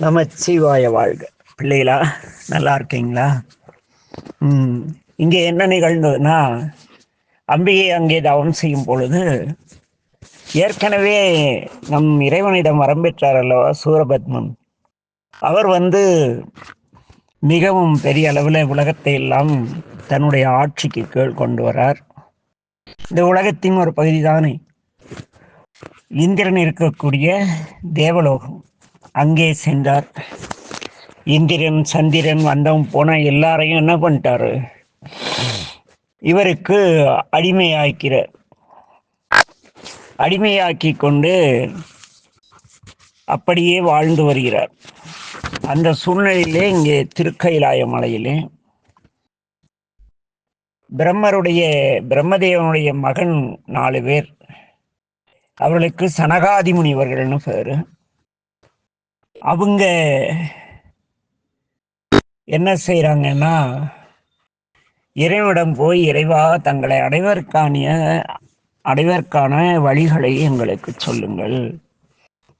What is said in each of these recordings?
நமச்சிவாய வாழ்க. பிள்ளைகளா, நல்லா இருக்கீங்களா? இங்கே என்ன நிகழ்ந்ததுன்னா, அம்பிகை அங்கே தவம் செய்யும் பொழுது ஏற்கனவே நம் இறைவனிடம் வரம் பெற்றார் அல்லவா சூரபத்மன். அவர் மிகவும் பெரிய அளவில் உலகத்தை எல்லாம் தன்னுடைய ஆட்சிக்கு கீழ் கொண்டு வரார். இந்த உலகத்தின் ஒரு பகுதி தானே இந்திரன் இருக்கக்கூடிய தேவலோகம். அங்கே சென்றார். இந்திரன் சந்திரன் வந்தவன் போன எல்லாரையும் என்ன பண்ணிட்டாரு, இவருக்கு அடிமையாக்கி கொண்டு அப்படியே வாழ்ந்து வருகிறார். அந்த சூழ்நிலையிலே இங்கே திருக்கைலாய மலையிலே பிரம்மதேவனுடைய மகன் 4 பேர், அவர்களுக்கு சனகாதி முனிவர்கள்னு பேரு. அவங்க என்ன செய்யறாங்கன்னா, இறைவனிடம் போய் இறைவா, தங்களை அடைவதற்கான வழிகளை எங்களுக்கு சொல்லுங்கள்.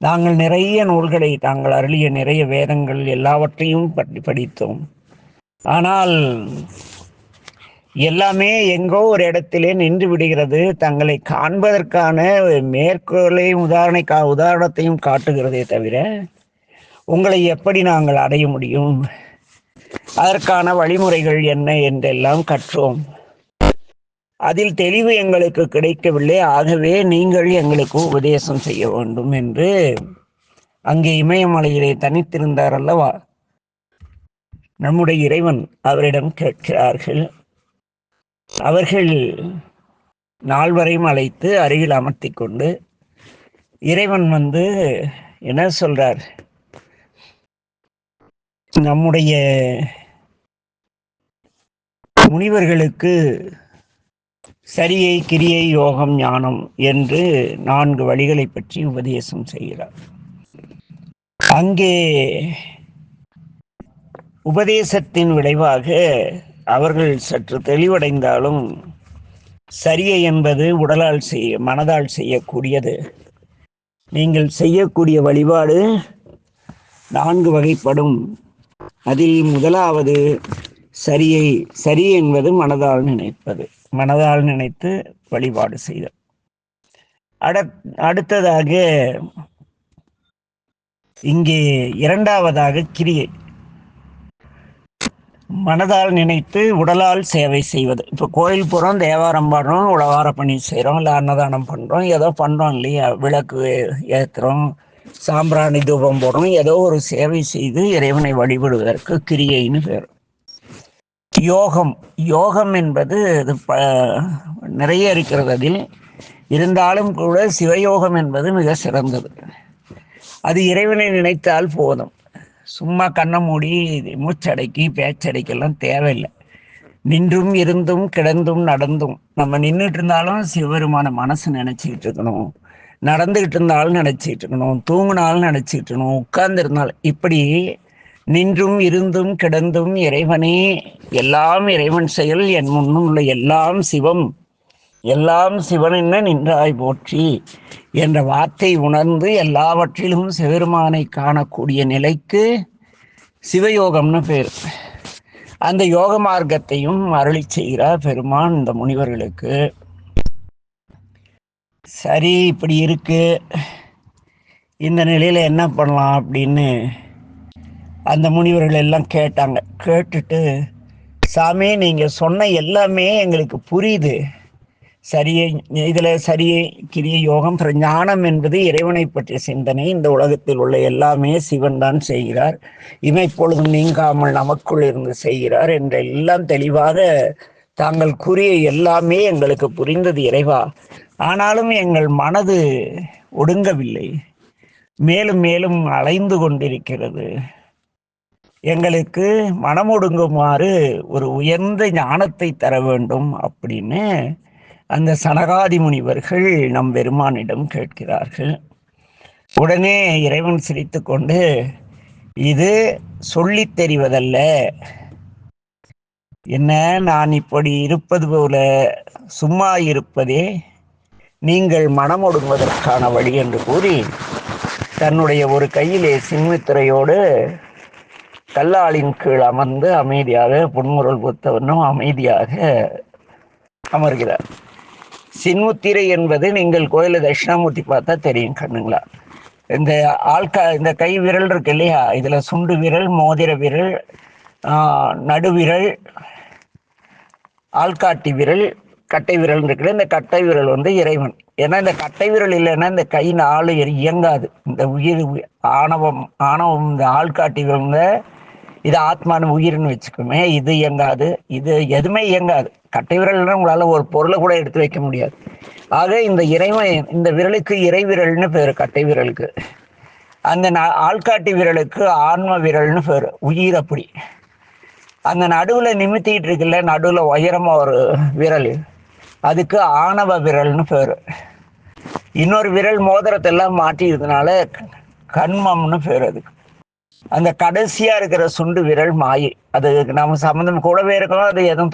நாங்கள் நிறைய நூல்களை, தாங்கள் அருளிய நிறைய வேதங்கள் எல்லாவற்றையும் படித்தோம். ஆனால் எல்லாமே எங்கோ ஒரு இடத்திலே நின்று விடுகிறது. தங்களை காண்பதற்கான மேற்கோளையும் உதாரணத்தையும் காட்டுகிறதே தவிர உங்களை எப்படி நாங்கள் அடைய முடியும், அதற்கான வழிமுறைகள் என்ன என்றெல்லாம் கற்றோம். அதில் தெளிவு எங்களுக்கு கிடைக்கவில்லை. ஆகவே நீங்கள் எங்களுக்கு உபதேசம் செய்ய வேண்டும் என்று அங்கே இமயமலையிலே தனித்திருந்தார் அல்லவா நம்முடைய இறைவன், அவரிடம் கேட்கிறார்கள். அவர்கள் 4வரையும் அழைத்து அருகில் அமர்த்தி கொண்டு இறைவன் என்ன சொல்றார், நம்முடைய முனிவர்களுக்கு சரியை, கிரியை, யோகம், ஞானம் என்று 4 வழிகளை பற்றி உபதேசம் செய்கிறார். அங்கே உபதேசத்தின் விளைவாக அவர்கள் சற்று தெளிவடைந்தாலும், சரியை என்பது மனதால் செய்யக்கூடியது. நீங்கள் செய்யக்கூடிய வழிபாடு 4 வகைப்படும். அதில் முதலாவது சரி என்பது மனதால் நினைத்து வழிபாடு செய்தல். அடுத்ததாக இங்கே 2வதாக கிரியை, மனதால் நினைத்து உடலால் சேவை செய்வது. இப்போ கோயில் போகிறோம், தேவாரம் பாடுறோம், உழவார பணி செய்கிறோம், இல்லை அன்னதானம் பண்ணுறோம், ஏதோ பண்ணுறோம் இல்லையா, விளக்கு ஏற்றுறோம், சாம்பிராணி தூபம் போடுறோம், ஏதோ ஒரு சேவை செய்து இறைவனை வழிபடுவதற்கு கிரியைன்னு பேர். யோகம் என்பது அது நிறைய இருக்கிறது. அதில் இருந்தாலும் கூட சிவயோகம் என்பது மிக சிறந்தது. அது இறைவனை நினைத்தால் போதும். சும்மா கண்ணை மூடி மூச்சடைக்கி பேச்சடைக்கெல்லாம் தேவையில்லை. நின்றும் இருந்தும் கிடந்தும் நடந்தும், நம்ம நின்றுட்டு இருந்தாலும் சிவபெருமான மனசு நினைச்சிக்கிட்டு இருக்கணும், நடந்துகிட்டு இருந்தாலும் நினைச்சிட்டு இருக்கணும், தூங்கினாலும் நினைச்சிட்டு இருக்கணும், உட்கார்ந்து இருந்தாலும், இப்படி நின்றும் இருந்தும் கிடந்தும் இறைவனே, எல்லாம் இறைவன் செயல், என் முன்னும் உள்ள எல்லாம் சிவம், எல்லாம் சிவனென்ன நின்றாய் போற்றி என்ற வார்த்தை உணர்ந்து எல்லாவற்றிலும் சிவபெருமானை காணக்கூடிய நிலைக்கு சிவயோகம்னு பேர். அந்த யோக மார்க்கத்தையும் அருளி செய்கிறார் பெருமான் இந்த முனிவர்களுக்கு. சரி, இப்படி இருக்கு, இந்த நிலையில என்ன பண்ணலாம் அப்படின்னு அந்த முனிவர்கள் எல்லாம் கேட்டாங்க. கேட்டுட்டு, சாமி, நீங்க சொன்ன எல்லாமே எங்களுக்கு புரியுது. சரியை, கிரிய, யோகம், ஞானம் என்பது இறைவனை பற்றிய சிந்தனை. இந்த உலகத்தில் உள்ள எல்லாமே சிவன் தான் செய்கிறார், இமைப்பொழுதும் நீங்காமல் நமக்குள் இருந்து செய்கிறார் என்றெல்லாம் தெளிவாக தாங்கள் கூறிய எல்லாமே எங்களுக்கு புரிந்தது இறைவா. ஆனாலும் எங்கள் மனது ஒடுங்கவில்லை, மேலும் மேலும் அலைந்து கொண்டிருக்கிறது. எங்களுக்கு மனம் ஒடுங்குமாறு ஒரு உயர்ந்த ஞானத்தை தர வேண்டும் அப்படின்னு அந்த சனகாதி முனிவர்கள் நம் பெருமானிடம் கேட்கிறார்கள். உடனே இறைவன் சிரித்து கொண்டு, இது சொல்லித் தெரிவதல்ல, என்ன நான் இப்படி இருப்பது போல சும்மா இருப்பதே நீங்கள் மனம் ஒடுங்குவதற்கான வழி என்று கூறி தன்னுடைய ஒரு கையிலே சின்முத்திரையோடு கல்லாலின் கீழ் அமர்ந்து அமைதியாக புன்முருள் புத்தவனும் அமைதியாக அமர்கிறார். சின்முத்திரை என்பது நீங்கள் கோயில தட்சிணாமூர்த்தி பார்த்தா தெரியும் கண்ணுங்களா. இந்த இந்த கை விரல் இருக்கு இல்லையா, இதுல சுண்டு விரல், மோதிர விரல், நடுவிரல், ஆள்காட்டி விரல், கட்டை விரல் இருக்குல்ல. இந்த கட்டை விரல் வந்து இறைவன். ஏன்னா இந்த கட்டை விரல் இல்லைன்னா இந்த கை 4 இயங்காது. இந்த உயிர் ஆணவம் இந்த ஆள்காட்டி விரல் இது ஆத்மான உயிர்னு வச்சுக்கோமே, இது இயங்காது, இது எதுவுமே இயங்காது. கட்டை விரல்னா உங்களால ஒரு பொருளை கூட எடுத்து வைக்க முடியாது. ஆக இந்த இறைவன், இந்த விரலுக்கு இறை விரல்னு பேரு, கட்டை விரலுக்கு. அந்த ஆள்காட்டி விரலுக்கு ஆன்ம விரல்னு பேரு, உயிர். அப்படி அந்த நடுவுல நிமித்திட்டு இருக்குல்ல, நடுவுல உயரமா ஒரு விரல், அதுக்கு ஆணவ விரல்னு பேரு. இன்னொரு விரல் மோதிரத்தெல்லாம் மாட்டியதுனால கண்மம்னு பேரு அதுக்கு. அந்த கடைசியா இருக்கிற சுண்டு விரல் மாயை. அது நம்ம சம்பந்தம் கூடவே இருக்கணும், அது எதுவும்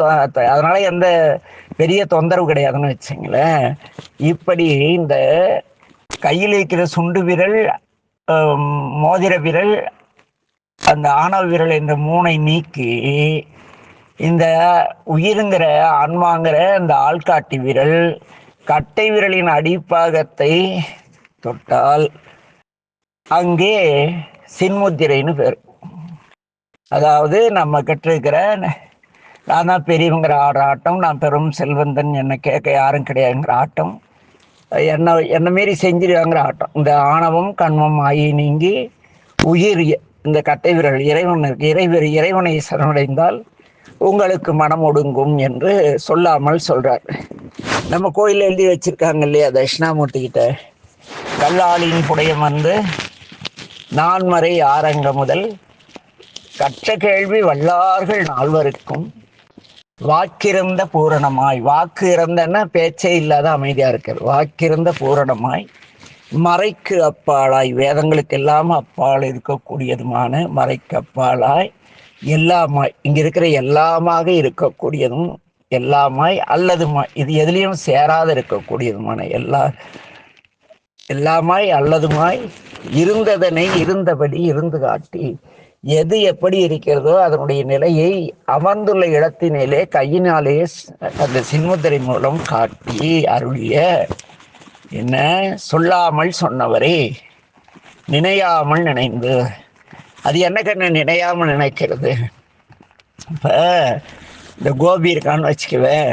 அதனால எந்த பெரிய தொந்தரவு கிடையாதுன்னு வச்சுங்களேன். இப்படி இந்த கையில் இருக்கிற சுண்டு விரல், மோதிர விரல், அந்த ஆணவ விரல் என்ற 3 நீக்கி இந்த உயிருங்கிற ஆன்மாங்கிற அந்த ஆள்காட்டி விரல் கட்டை விரலின் அடிப்பாகத்தை தொட்டால் அங்கே சின்முத்திரைன்னு பேர். அதாவது நம்ம கிட்ட இருக்கிற நான் தான் பெரியவங்கிற ஆடுற ஆட்டம், நான் பெரும் செல்வந்தன், என்னை கேட்க யாரும் கிடையாதுங்கிற ஆட்டம், என்ன மாரி செஞ்சிருவாங்கிற ஆட்டம், இந்த ஆணவம் கண்மம் ஆகி நீங்கி உயிர் இந்த கட்டை விரல் இறைவனை சரணடைந்தால் உங்களுக்கு மனம் ஒடுங்கும் என்று சொல்லாமல் சொல்றார். நம்ம கோயில் எழுதி வச்சிருக்காங்க இல்லையா, தட்சிணாமூர்த்தி கிட்ட, கல்லாலின் புடையம் வந்து நான்மறை ஆரங்க முதல் கற்ற கேள்வி வல்லார்கள் 4வருக்கும் வாக்கிருந்த பூரணமாய். வாக்கு இறந்தன்னா பேச்சே இல்லாத அமைதியா இருக்கிறது. வாக்கிருந்த பூரணமாய் மறைக்கு அப்பாலாய், வேதங்களுக்கு எல்லாம் அப்பால் இருக்கக்கூடியதுமான மறைக்கு அப்பாலாய் எல்லாமாய், இங்க இருக்கிற எல்லாமாக இருக்கக்கூடியதும் எல்லாமாய் அல்லதுமாய், இது எதுலேயும் சேராத இருக்கக்கூடியதுமான எல்லாமாய் அல்லதுமாய் இருந்ததனை இருந்தபடி இருந்து காட்டி, எது எப்படி இருக்கிறதோ அதனுடைய நிலையை அமர்ந்துள்ள இடத்தினிலே கையினாலே அந்த சின்முத்திரை மூலம் காட்டி அருளிய என்ன சொல்லாமல் சொன்னவரே, நினையாமல் நினைந்து. அது என்ன கண்ணு நினையாமல் நினைக்கிறது? இப்போ இந்த கோபி இருக்கான்னு வச்சுக்குவேன்,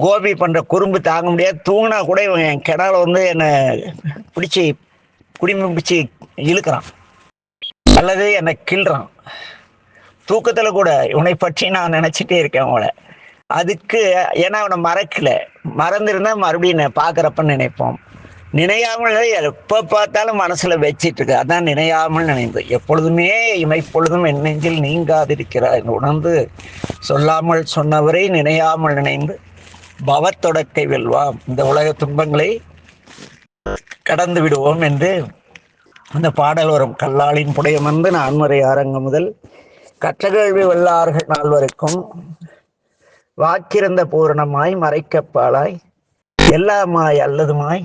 கோபி பண்ணுற குறும்பு தாங்க முடியாது. தூங்கினா கூட இவன் என் கிணறு வந்து என்னை பிடிச்சி குடிமை பிடிச்சி இழுக்கிறான் அல்லது என்னை கிள்றான். தூக்கத்தில் கூட இவனை பற்றி நான் நினச்சிட்டே இருக்கேன் அவளை. அதுக்கு ஏன்னா அவனை மறந்துருந்தா மறுபடியும் பார்க்குறப்ப நினைப்போம். நினையாமல் எப்போ பார்த்தாலும் மனசில் வச்சிட்டு இருக்கு. அதான் நினையாமல் நினைந்து. எப்பொழுதுமே இமைப்பொழுதும் என் நெஞ்சில் நீங்காதிருக்கிறார் உணர்ந்து சொல்லாமல் சொன்னவரை நினையாமல் நினைந்து பவத்தொடக்கை வெல்வாம், இந்த உலக துன்பங்களை கடந்து விடுவோம் என்று அந்த பாடல் வரும். கல்லாலின் புடையம் வந்து நான்மறை ஆரங்க முதல் கற்ற கேள்வி வல்லார்கள் 4வருக்கும் வாக்கிருந்த பூரணமாய் மறைக்கப்பாலாய் எல்லாமாய் அல்லதுமாய்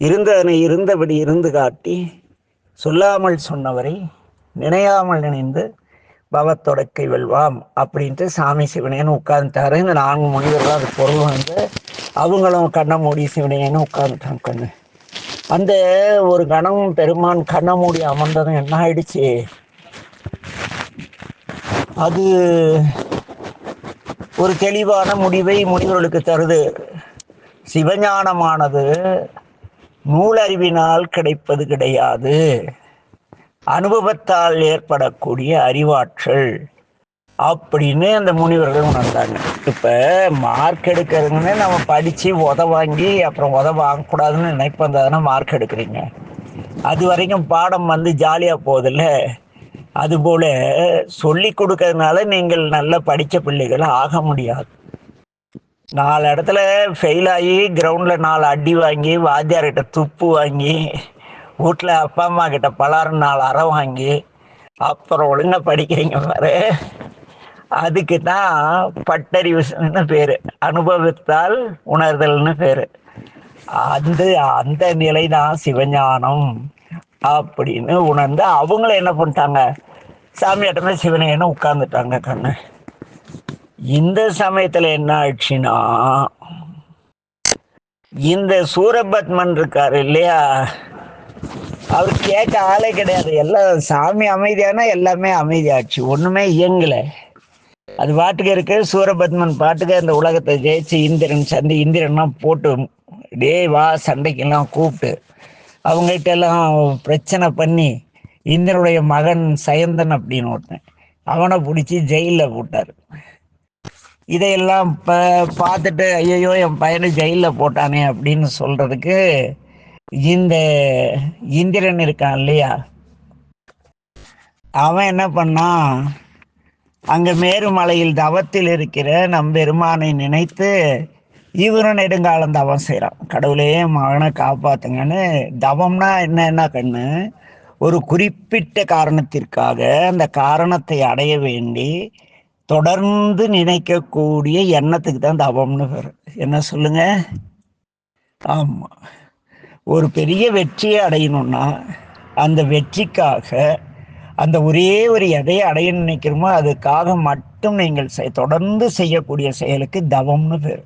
இருந்ததனை இருந்தபடி இருந்து காட்டி சொல்லாமல் சொன்னவரை நினையாமல் நினைந்து பவத்தொடக்கை வெல்வாம் அப்படின்ட்டு சாமி சிவனேன்னு உட்கார்ந்துட்டாரு. இந்த 4 முனிவர்களும் அது பொருள் வந்து அவங்களும் கண்ணை மூடி சிவனேன்னு உட்கார்ந்துட்டாங்க. கண்ணு அந்த ஒரு கணம் பெருமான் கண்ணை மூடி அமர்ந்ததும் என்ன ஆயிடுச்சு, அது ஒரு தெளிவான முடிவை முனிவர்களுக்கு தருது. சிவஞானமானது நூலறிவினால் கிடைப்பது கிடையாது, அனுபவத்தால் ஏற்படக்கூடிய அறிவாற்றல் அப்படின்னு அந்த முனிவர்கள் உணர்ந்தாங்க. இப்போ மார்க் எடுக்கிறதுன்னு நம்ம படித்து வாங்கி அப்புறம் வாங்கக்கூடாதுன்னு நினைப்பந்தானே மார்க் எடுக்கிறீங்க. அது வரைக்கும் பாடம் வந்து ஜாலியாக போகுதில்ல. அதுபோல் சொல்லி கொடுக்கறதுனால நீங்கள் நல்ல படித்த பிள்ளைகள் ஆக முடியாது. 4 இடத்துல ஃபெயில் ஆகி கிரவுண்டில் 4 அடி வாங்கி வாத்தியார்கிட்ட துப்பு வாங்கி வீட்டில் அப்பா அம்மா கிட்ட பலாரம் 4 அறை வாங்கி அப்புறம் ஒழுங்காக படிக்கிறீங்க பாரு, அதுக்கு தான் பட்டறிவுன்னு பேர், அனுபவத்தால் உணர்தல்னு பேர். அந்த நிலை தான் சிவஞானம். அப்படின்னு உணர்ந்து அவங்கள என்ன பண்ணிட்டாங்க, சாமியாட்டமே சிவனையன்னு உட்கார்ந்துட்டாங்க கண்ணு. இந்த சமயத்துல என்ன ஆச்சுன்னா, இந்த சூரபத்மன் இருக்காரு இல்லையா, அவர் கேட்க ஆளே கிடையாது. எல்லாம் சாமி அமைதியானா எல்லாமே அமைதியாச்சு, ஒண்ணுமே இயங்கல. அது பாட்டுக்கு இருக்கு. சூரபத்மன் பாட்டுக்கு அந்த உலகத்தை ஜெயிச்சு இந்திரன்லாம் போட்டு டே வா சண்டைக்கெல்லாம் கூப்பிட்டு அவங்ககிட்ட எல்லாம் பிரச்சனை பண்ணி, இந்திரனுடைய மகன் சயந்தன் அப்படின்னு ஒருத்தன், அவனை பிடிச்சி ஜெயிலில் போட்டார். இதையெல்லாம் பார்த்துட்டு ஐயோ என் பையனை ஜெயிலில் போட்டானே அப்படின்னு சொல்றதுக்கு இந்த இந்திரன் இருக்கான் இல்லையா, அவன் என்ன பண்ணான், அங்க மேருமலையில் தவத்தில் இருக்கிற நம் பெருமானை நினைத்து இவரும் நெடுங்காலம் தவம் செய்கிறான். கடவுளே மகனை காப்பாத்துங்கன்னு. தவம்னா என்ன கண்ணு, ஒரு குறிப்பிட்ட காரணத்திற்காக அந்த காரணத்தை அடைய வேண்டி தொடர்ந்து நினைக்கக்கூடிய எண்ணத்துக்கு தான் தவம்னு பேர். என்ன சொல்லுங்க? ஆமா, ஒரு பெரிய வெற்றியை அடையணும்னா அந்த வெற்றிக்காக அந்த ஒரே ஒரு எதை அடைய நினைக்கிறோமோ அதுக்காக மட்டும் நீங்கள் தொடர்ந்து செய்யக்கூடிய செயலுக்கு தவம்னு பேர்.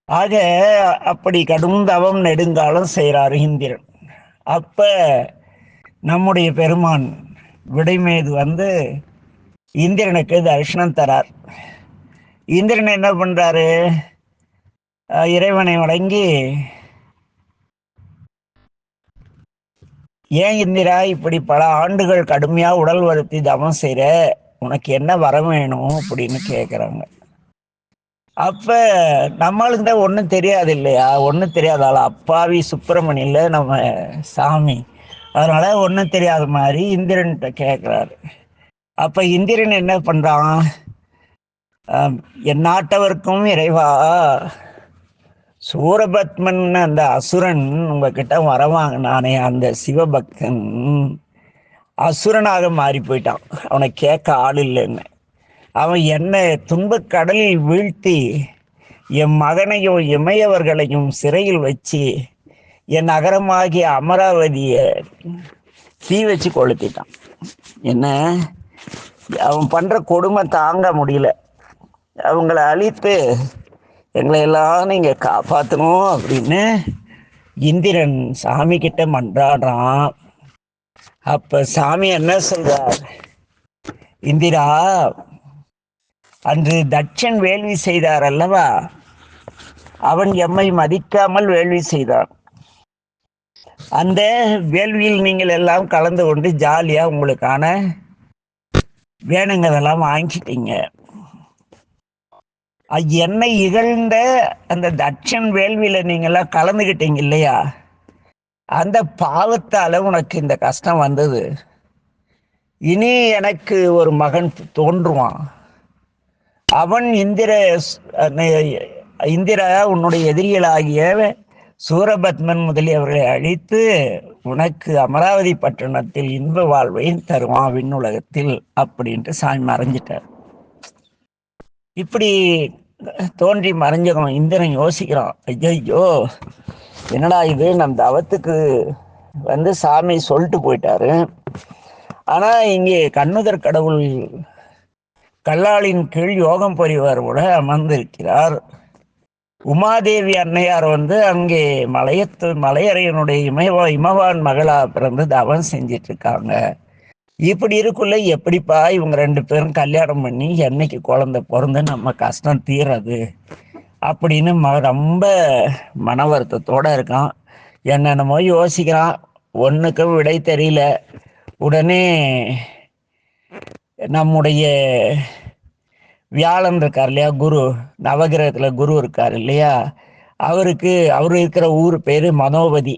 ஆக அப்படி கடும் தவம் நெடுங்காலம் செய்கிறாரு இந்திரன். அப்ப நம்முடைய பெருமான் விடைமேது வந்து இந்திரனுக்கு தரிசனம் தரார். இந்திரன் என்ன பண்றாரு, இறைவனை வணங்கி, ஏன் இந்திரா இப்படி பல ஆண்டுகள் கடுமையா உடல் வருத்தி தவம் செய்யற, உனக்கு என்ன வர வேணும் அப்படின்னு கேட்குறாங்க. அப்ப நம்மளுக்கு தான் ஒன்றும் தெரியாது இல்லையா, ஒன்றும் தெரியாதால அப்பாவி சுப்பிரமணியில நம்ம சாமி, அதனால ஒன்றும் தெரியாத மாதிரி இந்திரன்கிட்ட கேட்குறாரு. அப்ப இந்திரன் என்ன பண்றான், என் நாட்டவர்க்கும் இறைவா, சூரபத்மன் அந்த அசுரன் உங்ககிட்ட வரவாங்கினானே அந்த சிவபக்தன் அசுரனாக மாறி போயிட்டான், அவனை கேட்க ஆள் இல்லைன்னு. அவன் என்னை துன்பக் கடலில் வீழ்த்தி என் மகனையும் இமையவர்களையும் சிறையில் வச்சு என் நகரமாகிய அமராவதியை தீ வச்சு கொளுத்திட்டான். என்ன அவன் பண்ற கொடுமை தாங்க முடியல, அவங்கள அழித்து எங்களை எல்லாம் நீங்க காப்பாற்றணும் அப்படின்னு இந்திரன் சாமி கிட்ட மன்றாடுறான். அப்ப சாமி என்ன சொல்றார், இந்திரா, அன்று தட்சன் வேள்வி செய்தார் அல்லவா, அவன் எம்மை மதிக்காமல் வேள்வி செய்தான். அந்த வேள்வியில் நீங்கள் எல்லாம் கலந்து கொண்டு ஜாலியா உங்களுக்கான வேணுங்கிறதெல்லாம் வாங்கிட்டீங்க. என்னை இகழ்ந்த அந்த தட்சன் வேள்வியில நீங்க எல்லாம் கலந்துகிட்டீங்க இல்லையா, அந்த பாவத்தால உனக்கு இந்த கஷ்டம் வந்தது. இனி எனக்கு ஒரு மகன் தோன்றுவான், அவன் இந்திரா உன்னுடைய எதிரிகளாகிய சூரபத்மன் முதலியவர்களை அழித்து உனக்கு அமராவதி பட்டணத்தில் இன்ப வாழ்வை தருவான் விண்ணுலகத்தில் அப்படின்ட்டு சாமி மறைஞ்சிட்டார். இப்படி தோன்றி மறைஞ்சவன் இந்திரன் யோசிக்கிறான், ஐயோ என்னடா இது, நம் தவத்துக்கு வந்து சாமி சொல்லிட்டு போயிட்டாரு, ஆனா இங்கே கண்ணுதர் கடவுள் கல்லாளின் கீழ் யோகம் புரிவார் கூட அமர்ந்திருக்கிறார். உமாதேவி அன்னையார் வந்து அங்கே மலையறையனுடைய இமவான் மகளா பிறந்து தவம் செஞ்சிட்டு இருக்காங்க. இப்படி இருக்குள்ள எப்படிப்பா இவங்க ரெண்டு பேரும் கல்யாணம் பண்ணி என்னைக்கு குழந்தை பிறந்து நம்ம கஷ்டம் தீர்றது அப்படின்னு ரொம்ப மன வருத்தத்தோட இருக்கான். என்னென்னமோ யோசிக்கிறான், ஒன்றுக்கும் விடை தெரியல. உடனே நம்முடைய வியாழன் இருக்கார் இல்லையா, குரு, நவகிரகத்துல குரு இருக்கார் இல்லையா, அவரு இருக்கிற ஊர் பேரு மனோபதி.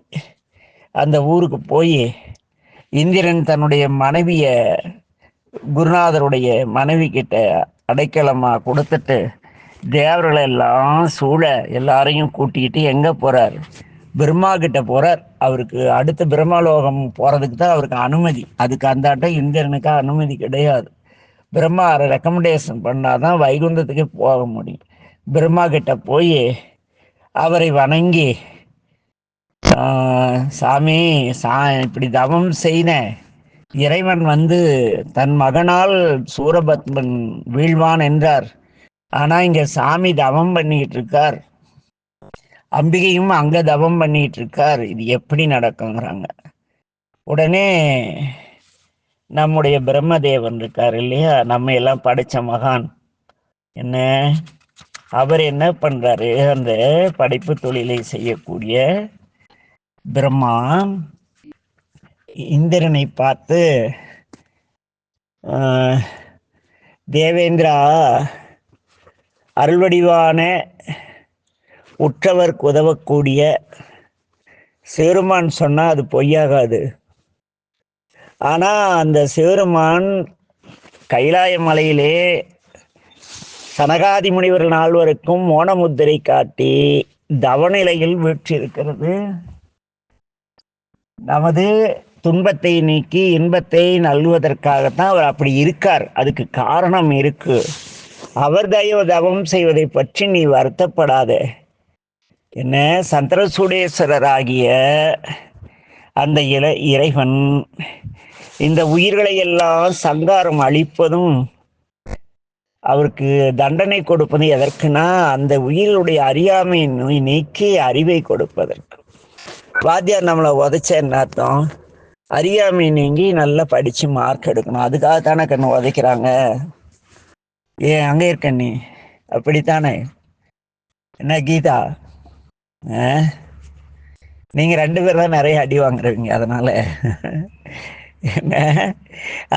அந்த ஊருக்கு போய் இந்திரன் தன்னுடைய மனைவிய குருநாதருடைய மனைவி கிட்ட அடைக்கலமா கொடுத்துட்டு தேவர்களை எல்லாம் சூழ எல்லாரையும் கூட்டிக்கிட்டு எங்க போறார், பிரம்மா கிட்ட போறார். அவருக்கு அடுத்த பிரம்மலோகம் போறதுக்கு தான் அவருக்கு அனுமதி. அதுக்கு அந்த இந்திரனுக்கு அனுமதி கிடையாது. பிரம்மா ரெக்கமெண்டேஷன் பண்ணாதான் வைகுந்தத்துக்கு போக முடியும். பிரம்மா கிட்ட போய் அவரை வணங்கி சாமி, இப்படி தவம் செய்ன இறைவன் வந்து தன் மகனால் சூரபத்மன் வீழ்வான் என்றார். ஆனா இங்க சாமி தவம் பண்ணிட்டு இருக்கார், அம்பிகையும் அங்க தவம் பண்ணிட்டு இருக்கார். இது எப்படி நடக்குங்கிறாங்க. உடனே நம்முடைய பிரம்மதேவன் இருக்கார் இல்லையா, நம்ம எல்லாம் படைச்ச மகான், என்ன அவர் என்ன பண்றாரு, அந்த படைப்பு தொழிலை செய்யக்கூடிய பிரம்மா இந்திரனை பார்த்து, தேவேந்திரா, அருள்வடிவான உற்றவர்க்கு உதவக்கூடிய சிவருமான் சொன்னா அது பொய்யாகாது. ஆனா அந்த சிவருமான் கைலாய மலையிலே சனகாதி முனிவர் நால்வருக்கும் மோனமுத்திரை காட்டி தவநிலையில் வீற்றிருக்கிறது. நமது துன்பத்தை நீக்கி இன்பத்தை நல்குவதற்காகத்தான் அவர் அப்படி இருக்கார். அதுக்கு காரணம் இருக்கு. அவர் தவம் செய்வதை பற்றி நீ வருத்தப்படாத. என்ன, சந்திரசூடேஸ்வரராகிய அந்த இறைவன் இந்த உயிர்களை எல்லாம் சங்காரம் அளிப்பதும் அவருக்கு தண்டனை கொடுப்பது எதற்குனா, அந்த உயிர்களுடைய அறியாமை நோய் நீக்கி அறிவை கொடுப்பதற்கு. வாத்தியார் நம்மளை உதைச்ச என்ன அர்த்தம்? அறியாமை நீங்கி நல்லா படிச்சு மார்க் எடுக்கணும். அதுக்காக தானே கண்ணு உதைக்கிறாங்க. ஏன் அங்கே இருக்க நீ அப்படித்தானே? என்ன கீதா, நீங்க 2 பேர் தான் நிறைய அடி வாங்குறீங்க. அதனால என்ன,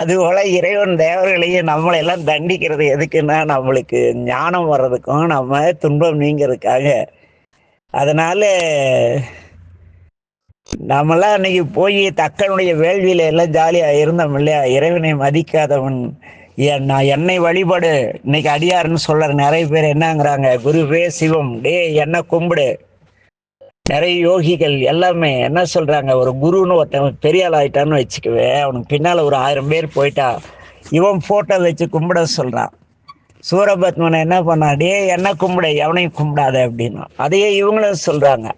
அதுபோல இறைவன் தேவர்களையும் நம்மளை எல்லாம் தண்டிக்கிறது எதுக்குன்னா, நம்மளுக்கு ஞானம் வர்றதுக்கும் நம்ம துன்பம் நீங்கிறதுக்காக. அதனால நம்மளாம் அன்னைக்கு போய் தக்கனுடைய வேள்வியில எல்லாம் ஜாலியா இருந்தோம் இல்லையா? இறைவனை மதிக்காதவன் நான் என்னை வழிபடு, இன்னைக்கு அடியாருன்னு சொல்ற நிறைய பேர் என்னங்கிறாங்க, குருவே சிவம், டே என்ன கும்பிடு. நிறைய யோகிகள் எல்லாமே என்ன சொல்றாங்க, ஒரு குருன்னு ஒருத்தன் பெரிய ஆள் ஆயிட்டான்னு வச்சுக்கவே, அவனுக்கு பின்னால ஒரு 1000 பேர் போயிட்டா இவன் போட்டோ வச்சு கும்பிட சொல்றான். சூரபத்மனை என்ன பண்ணா, டே என்ன கும்பிட, எவனையும் கும்பிடாத அப்படின்னா. அதையே இவங்களும் சொல்றாங்க.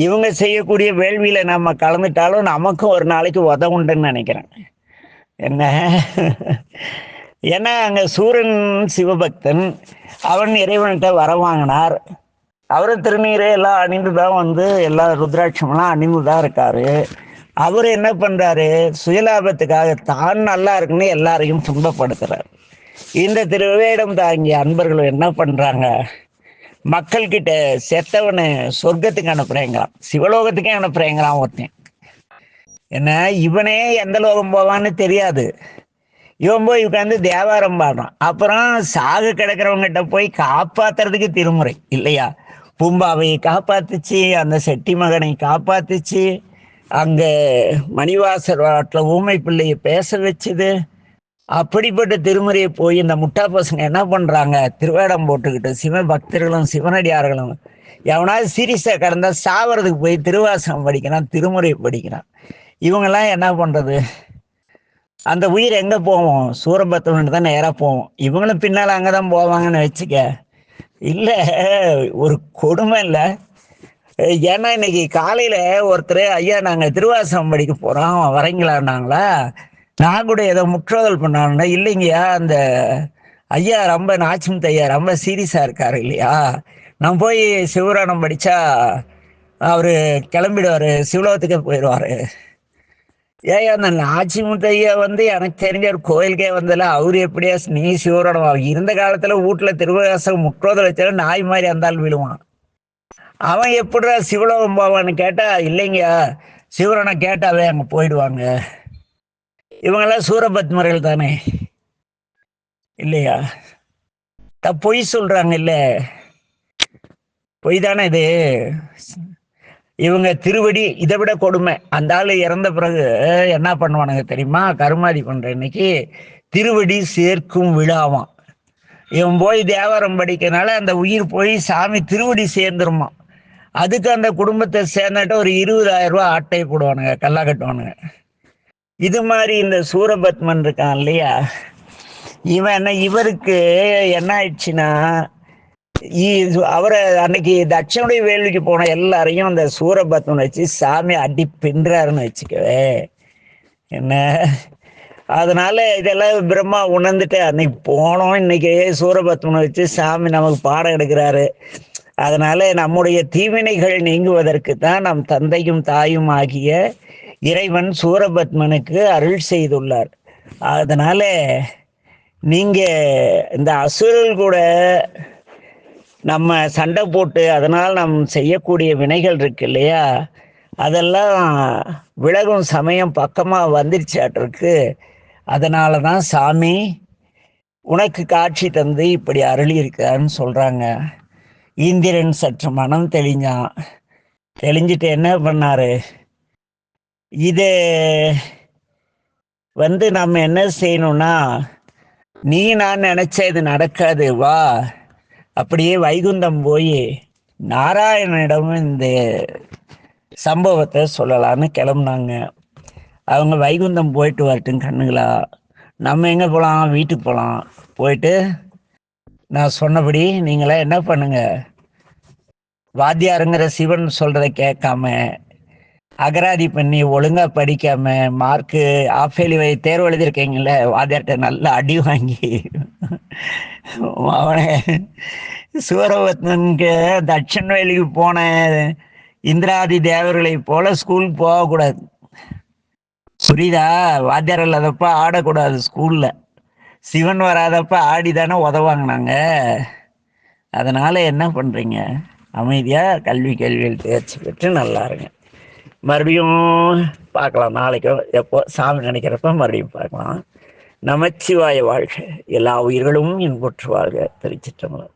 இவங்க செய்யக்கூடிய வேள்வியில நம்ம கலந்துட்டாலும் நமக்கும் ஒரு நாளைக்கு உதவுண்டுன்னு நினைக்கிறேன். என்ன, ஏன்னா அங்க சூரன் சிவபக்தன், அவன் இறைவன்கிட்ட வர வாங்கினார். அவரும் திருநீரே எல்லாம் அணிந்துதான் வந்து எல்லா ருத்ராட்சமெல்லாம் அணிந்துதான் இருக்காரு. அவர் என்ன பண்றாரு, சுயலாபத்துக்காக தான் நல்லா இருக்குன்னு எல்லாரையும் துன்பப்படுத்துறாரு. இந்த திருவேடம் தாங்கிய அன்பர்களும் என்ன பண்றாங்க, மக்கள்கிட்ட செத்தவனை சொர்க்கத்துக்கு அனுப்புறேங்கிறான், சிவலோகத்துக்கே அனுப்புறேங்கிறான் ஒருத்தன். என்ன, இவனே எந்த லோகம் போவான்னு தெரியாது. இவன் போய் உட்காந்து தேவாரம் பாடுறான். அப்புறம் சாகு கிடக்கிறவங்கிட்ட போய் காப்பாத்துறதுக்கு திருமுறை இல்லையா? பூம்பாவையை காப்பாத்துச்சு, அந்த செட்டி மகனை காப்பாத்துச்சு, அங்க மணிவாசர் வாட்டில் ஊமை பிள்ளையை பேச வச்சுது. அப்படிப்பட்ட திருமுறையை போய் இந்த முட்டா பசங்க என்ன பண்றாங்க, திருவேடம் போட்டுக்கிட்டு சிவ பக்தர்களும் சிவனடியார்களும் எவனாவது சீரியஸா கடந்தா சாவறதுக்கு போய் திருவாசகம் படிக்கிறான், திருமுறை படிக்கிறான். இவங்கெல்லாம் என்ன பண்றது? அந்த உயிர் எங்க போவோம்? சூரபத்மன் தான் நேரா போவோம். இவங்களும் பின்னால அங்கதான் போவாங்கன்னு வச்சுக்க. இல்ல, ஒரு கொடுமை இல்ல. ஏன்னா இன்னைக்கு காலையில ஒருத்தர், ஐயா நாங்க திருவாசகம் படிக்க போறோம் வரீங்களான்னாங்களா. நான் கூட ஏதோ முற்றோதல் பண்ணாங்கன்னா, இல்லைங்கய்யா அந்த ஐயா ரொம்ப நாச்சிமுத்து ஐயா ரொம்ப சீரியஸா இருக்காரு இல்லையா, நான் போய் சிவராணம் படிச்சா அவரு கிளம்பிடுவாரு, சிவலோகத்துக்கே போயிடுவாரு. ஏன் அந்த நாச்சிமுத்து ஐயா வந்து எனக்கு தெரிஞ்ச ஒரு கோயிலுக்கே வந்தல, அவரு எப்படியா நீ சிவராணம் இருந்த காலத்துல வீட்டுல திருவாசகம் முற்றோதல் வச்சாலும் நாய் மாதிரி அந்தாலும் விழுவான். அவன் எப்படிடா சிவலோகம் போவான்னு கேட்டா, இல்லைங்கய்யா சிவராணம் கேட்டாவே அங்க போயிடுவாங்க. இவங்கெல்லாம் சூரபத்மர்கள் தானே இல்லையா? பொய் சொல்றாங்க இல்ல, பொய் தானே இது. இவங்க திருவடி இதை விட கொடுமை. அந்த ஆளு இறந்த பிறகு என்ன பண்ணுவானுங்க தெரியுமா? கருமாதி பண்ற இன்னைக்கு திருவடி சேர்க்கும் விழாவான். இவன் போய் தேவாரம் படிக்கிறதுனால அந்த உயிர் போய் சாமி திருவடி சேர்ந்துருமா. அதுக்கு அந்த குடும்பத்தை சேர்ந்துட்டு ஒரு 20,000 ரூபாய் ஆட்டை போடுவானுங்க, கல்லா கட்டுவானுங்க. இது மாதிரி இந்த சூரபத்மன் இருக்கான் இல்லையா, இவன் என்ன, இவருக்கு என்ன ஆயிடுச்சுன்னா, அவரை அன்னைக்கு தட்சனுடைய வேள்விக்கு போன எல்லாரையும் அந்த சூரபத்மன் வச்சு சாமி அடி பின்றாருன்னு வச்சுக்கவே என்ன. அதனால இதெல்லாம் பிரம்மா உணர்ந்துட்டு அன்னைக்கு போனோம், இன்னைக்கு சூரபத்மனை வச்சு சாமி நமக்கு பாடம் எடுக்கிறாரு. அதனால நம்முடைய தீவினைகள் நீங்குவதற்கு தான் நம் தந்தையும் தாயும் ஆகிய இறைவன் சூரபத்மனுக்கு அருள் செய்துள்ளார். அதனால நீங்க இந்த அசுரர்கள் கூட நம்ம சண்டை போட்டு அதனால் நம் செய்யக்கூடிய வினைகள் இருக்கு இல்லையா, அதெல்லாம் விலகும் சமயம் பக்கமாக வந்துருச்சாட்டிருக்கு. அதனால தான் சாமி உனக்கு காட்சி தந்து இப்படி அருளி இருக்கான்னு சொல்கிறாங்க. இந்திரன் சற்று மனம் தெளிஞ்சான். தெளிஞ்சிட்டு என்ன பண்ணாரு, இது நம்ம என்ன செய்யணும்னா, நீ நான் நினைச்ச இது நடக்காது, வா அப்படியே வைகுந்தம் போய் நாராயணனிடம் இந்த சம்பவத்தை சொல்லலான்னு கிளம்புனாங்க. அவங்க வைகுந்தம் போயிட்டு வரட்டும் கண்ணுங்களா, நம்ம எங்கே போகலாம், வீட்டுக்கு போகலாம். போயிட்டு நான் சொன்னபடி நீங்களே என்ன பண்ணுங்க, வாத்தியாருங்கிற சிவன் சொல்கிறத கேட்காம அகராதி பண்ணி ஒழுங்காக படிக்காம மார்க்கு ஆஃபேலி தேர்வு எழுதியிருக்கீங்கள, வாத்தியார்கிட்ட நல்லா அடி வாங்கி அவனை சூரபத்மனுக்கு தட்சன் வேலிக்கு போன இந்திராதி தேவர்களை போல ஸ்கூலுக்கு போகக்கூடாது. புரியுதா? வாத்தியார் இல்லாதப்ப ஆடக்கூடாது ஸ்கூல்ல. சிவன் வராதப்ப ஆடி தானே உதவாங்கினாங்க. அதனால என்ன பண்றீங்க, அமைதியா கேள்வியில் தேர்ச்சி பெற்று நல்லா இருங்க. மறுபடியும் பார்க்கலாம், நாளைக்கோ எப்போ சாமி நினைக்கிறப்ப மறுபடியும் பார்க்கலாம். நமச்சிவாய வாழ்க, எல்லா உயிர்களும் இன்புற்று வாழ்க. திருச்சிற்றம்பலம்.